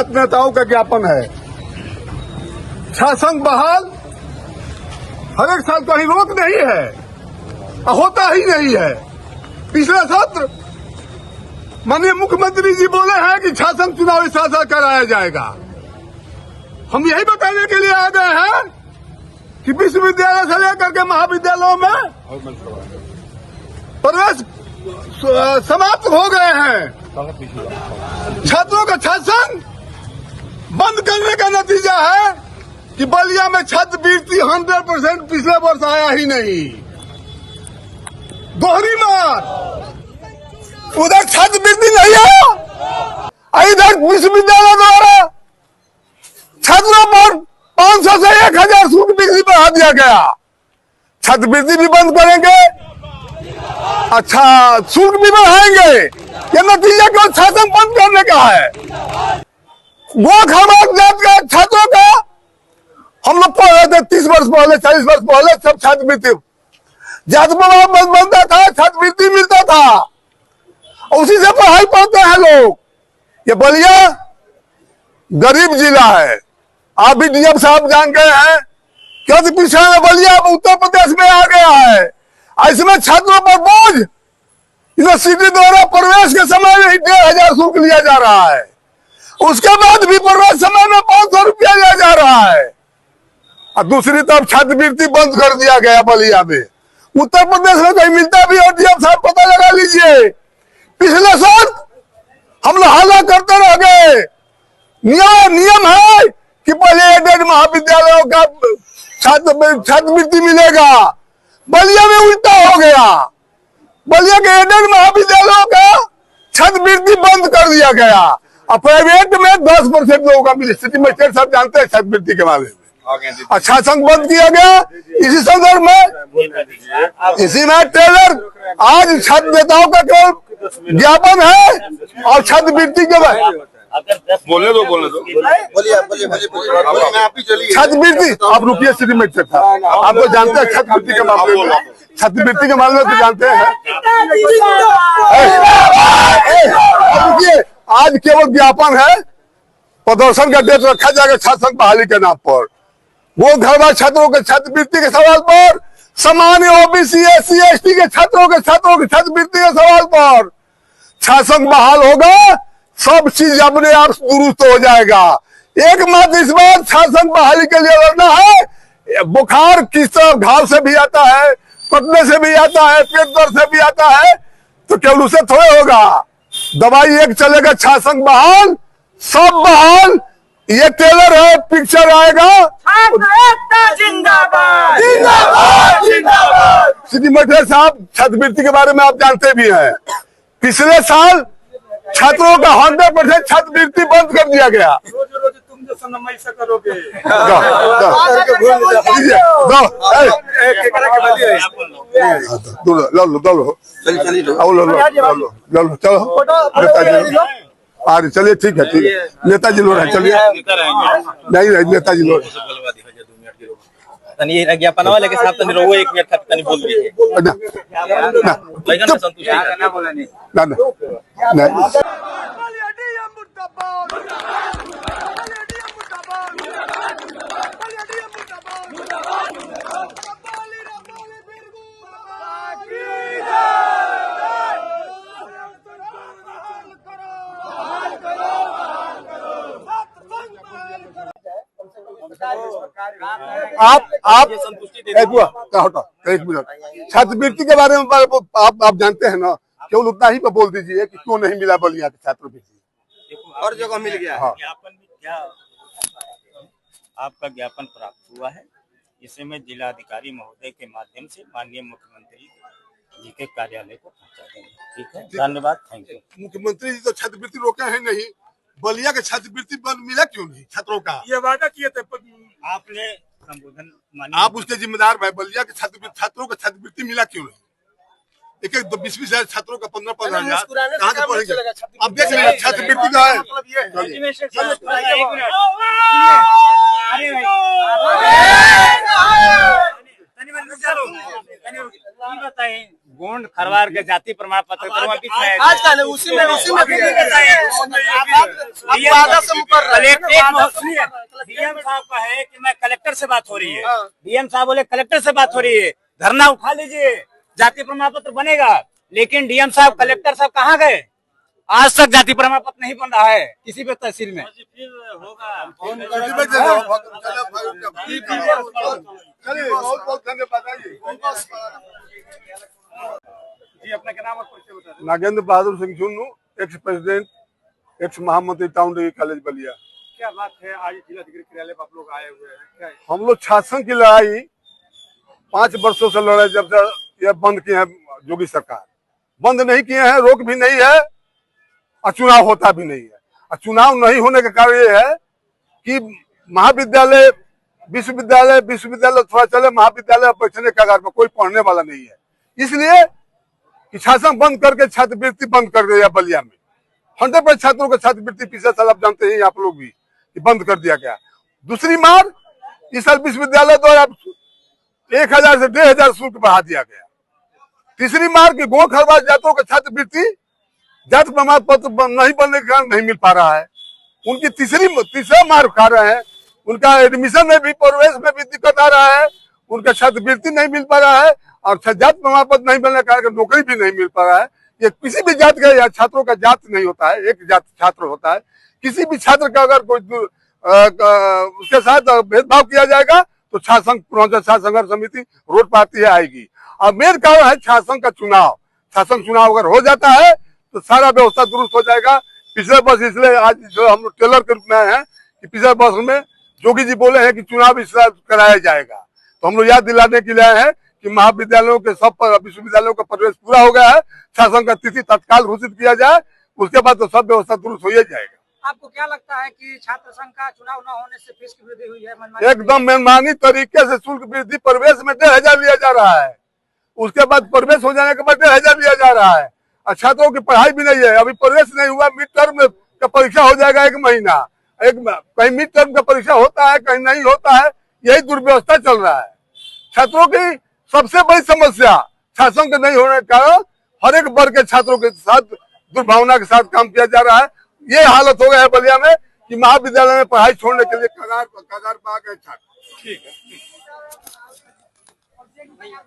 7 नेताओं का ज्ञापन है। छात्र बहाल हर एक साल कहीं रोक नहीं है, होता ही नहीं है। पिछला सत्र माननीय मुख्यमंत्री जी बोले हैं कि शासन चुनावी शासन कराया जाएगा। हम यही बताने के लिए आ गए हैं कि विश्वविद्यालय से लेकर के महाविद्यालयों में प्रवेश समाप्त हो गए हैं। छात्रों का शासन बंद करने का नतीजा है कि बलिया में छात्रवृत्ति 100% पिछले वर्ष आया ही नहीं। दोहरी मार, उधर छात्रवृत्ति नहीं है, इधर विश्वविद्यालय द्वारा छात्रों पर 500 से 1000 शुल्क वृद्धि बढ़ा दिया गया। छात्रवृत्ति भी बंद करेंगे, अच्छा शुल्क भी बढ़ाएंगे। ये नतीजा क्यों शासन बंद करने का है? वो खराब जात का छात्रों का हम लोग पढ़ रहे थे 30 वर्ष पहले 40 वर्ष पहले सब छात्रवृत्ति जात बनता था, छात्रवृत्ति मिलता था, उसी से पढ़ाई पढ़ते हैं लोग। ये बलिया गरीब जिला है, आप भी डीएम साहब जान गए हैं, क्योंकि पीछे बलिया उत्तर प्रदेश में आ गया है। इसमें छात्रों पर बोझ यूनिवर्सिटी द्वारा प्रवेश के समय में 1500 शुल्क लिया जा रहा है, उसके बाद भी प्रवेश समय में 500 रुपया लिया जा रहा है। और दूसरी तरफ छात्रवृत्ति बंद कर दिया गया बलिया में। उत्तर प्रदेश में कहीं मिलता भी और डीएम साहब पता लगा लीजिए। पिछले साल हम लोग हल्ला करते रह गए। नियम है कि पहले एडेड महाविद्यालयों का छात्रवृत्ति मिलेगा, बलिया में उल्टा हो गया। बलिया के एडेड महाविद्यालयों का छात्रवृत्ति बंद कर दिया गया और प्राइवेट में 10% लोगों का मिली। सिटी मजिस्ट्रेट सब जानते हैं छात्रवृत्ति के बारे में। अच्छा संघ बंद किया गया। इसी संदर्भ में इसी में टेलर आज छात्र नेताओं का केवल ज्ञापन है और छात्रवृत्ति के बारे बोले दो छात्रवृत्ति आप रुपये सिटी मजिस्ट्रेट था, आप तो जानते हैं छात्रवृत्ति के मामले में, छात्रवृत्ति के मामले में तो जानते हैं। आज केवल ज्ञापन है, प्रदर्शन का डेट रखा जाएगा छात्र संघ बहाली के नाम पर। वो घरवार छात्रों के छात्रवृत्ति के सवाल पर, सामान्य ओबीसी एससी एसटी के छात्रों के छात्रवृत्ति के सवाल पर छात्र संघ बहाल होगा, सब चीज अपने आप दुरुस्त हो जाएगा। एकमात्र इस बार छात्र संघ बहाली के लिए लड़ना है। बुखार किस तरह घाव से भी आता है, कटने से भी आता है, पेट दर्द से भी आता है, तो केवल उसे थोड़े होगा। दवाई एक चलेगा, छात्र संघ बहाल, सब बहाल। ये टेलर है, पिक्चर आएगा जिंदाबाद जिंदाबाद जिंदाबाद। सिटी मजिस्ट्रेट साहब छात्रवृत्ति के बारे में आप जानते भी हैं। पिछले साल छात्रों का 100% छात्रवृत्ति बंद कर दिया गया। रोज तुम जो सनम ऐसा करोगे चलो चलिए ठीक है नेताजी लोग हैं, चलिए नहीं नेताजी लोग तनी ये ज्ञापन वाले के साथ तनी रहो 1 मिनट तक तनी बोल दीजिए ना आप एक मिनट छात्रवृत्ति के बारे में आप जानते हैं ना, केवल उतना ही पे बोल दीजिए कि क्यों नहीं मिला बलिया के छात्रवृत्ति। और जगह मिल गया। हाँ। ज्ञापन भी क्या आपका ज्ञापन प्राप्त हुआ है, इसे मैं जिलाधिकारी महोदय के माध्यम से माननीय मुख्यमंत्री जी के कार्यालय को पहुंचा देंगे। ठीक है, धन्यवाद, थैंक यू। मुख्यमंत्री जी तो छात्रवृत्ति रोके हैं नहीं, बलिया के छात्रवृत्ति बंद मिला क्यों नहीं? छात्रों का ये वादा किए थे आपने संबोधन, आप उसके जिम्मेदार भाई। बलिया के छात्रों को छात्रवृत्ति मिला क्यों नहीं? एक 20-20 हजार छात्रों का 15-15 हजार कहाँ से पढ़ेंगे? अब देख लीजिए छात्रवृत्ति का है। बताए गोंड खरवार के जाति प्रमाण पत्र आज का नहीं, उसी में भी डीएम साहब का है कि मैं कलेक्टर से बात हो रही है। डीएम साहब बोले कलेक्टर से बात हो रही है, धरना उठा लीजिए, जाति प्रमाण पत्र बनेगा। लेकिन डीएम साहब कलेक्टर साहब कहाँ गए? आज तक जाति प्रमाण पत्र नहीं बन रहा है किसी भी तहसील में। चलिए बहुत बहुत धन्यवाद। जी अपना क्या नाम और परिचय बता दें। Nagendra Bahadur Singh Chunnu, ex president, ex महामंत्री टाउन डिग्री कॉलेज बलिया। क्या बात है, आज जिलाधिकारी कार्यालय पर आप लोग आए हुए हैं, क्या है? हम लोग शासन की लड़ाई 5 वर्षों से लड़ाई, जब से यह बंद किए हैं योगी सरकार, बंद नहीं किए हैं, रोक भी नहीं है और चुनाव होता भी नहीं है। और चुनाव नहीं होने का कारण ये है कि महाविद्यालय विश्वविद्यालय थोड़ा चले, महाविद्यालय बैठने के आधार पर कोई पढ़ने वाला नहीं है। इसलिए कि शासन बंद करके छात्रवृत्ति बंद कर दिया बलिया में। 100% छात्रों को छात्रवृत्ति पिछले साल आप जानते हैं आप लोग भी कि बंद कर दिया गया। दूसरी मार, इस साल विश्वविद्यालय द्वारा 1000 से 1500 शुल्क बढ़ा दिया गया। तीसरी मार की गोंड खरवार जातों को छात्रवृत्ति जाति प्रमाण पत्र नहीं बनने के कारण नहीं मिल पा रहा है। उनकी तीसरा मार खा रहे हैं। उनका एडमिशन में भी, प्रवेश में भी दिक्कत आ रहा है, उनका छात्रवृत्ति नहीं मिल पा रहा है और जाति प्रमाण पत्र नहीं मिलने के कारण नौकरी भी नहीं मिल पा रहा है। ये किसी भी जात का या छात्रों का जात नहीं होता है, एक जात छात्र होता है। किसी भी छात्र का अगर कोई उसके साथ भेदभाव किया जाएगा तो छात्र संघर्ष समिति रोड पार्टी आएगी। और मेन कारण है शासन का चुनाव। शासन चुनाव अगर हो जाता है तो सारा व्यवस्था दुरुस्त हो जाएगा। पिछले वर्ष इसलिए आज जो हम लोग टेलर के रूप में आए हैं कि पिछले वर्ष में जोगी जी बोले हैं कि चुनाव इस साल कराया जाएगा, तो हम लोग याद दिलाने के लिए आए हैं कि महाविद्यालयों के सब विश्वविद्यालयों का प्रवेश पूरा हो गया है। शासन का तिथि तत्काल घोषित किया जाए, उसके बाद तो सब व्यवस्था दुरुस्त हो ही जाएगा। आपको क्या लगता है कि छात्र संघ का चुनाव न होने से फीस की वृद्धि हुई है? एकदम मनमानी तरीके से शुल्क वृद्धि, प्रवेश में 1500 लिया जा रहा है, उसके बाद प्रवेश हो जाने के बाद 1500 लिया जा रहा है। और छात्रों की पढ़ाई भी नहीं है, अभी प्रवेश नहीं हुआ, मिड टर्म का परीक्षा हो जाएगा 1 महीना, कहीं मिड टर्म का परीक्षा होता है कहीं नहीं होता है, यही दुर्व्यवस्था चल रहा है। छात्रों की सबसे बड़ी समस्या शासन के नहीं होने के कारण हर एक वर्ग के छात्रों के साथ दुर्भावना के साथ काम किया जा रहा है। ये हालत हो गया है बलिया में कि महाविद्यालय में पढ़ाई छोड़ने के लिए कगार पर आ गए छात्र। ठीक है।